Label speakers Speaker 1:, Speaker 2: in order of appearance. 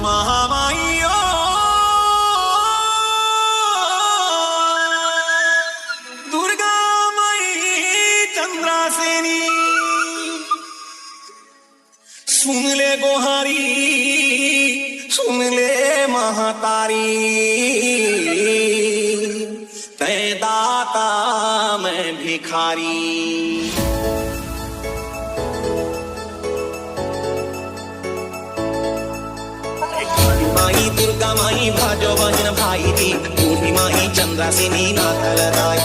Speaker 1: महामाई ओ दुर्गा माई चंद्रासेनी, सुन ले गोहारी, सुन ले महातारी, तै दाता मैं भिखारी। माई दुर्गा माई भाजो बहन भाई दी, बूढ़ी माई चंद्रासेनी नाथल दाई।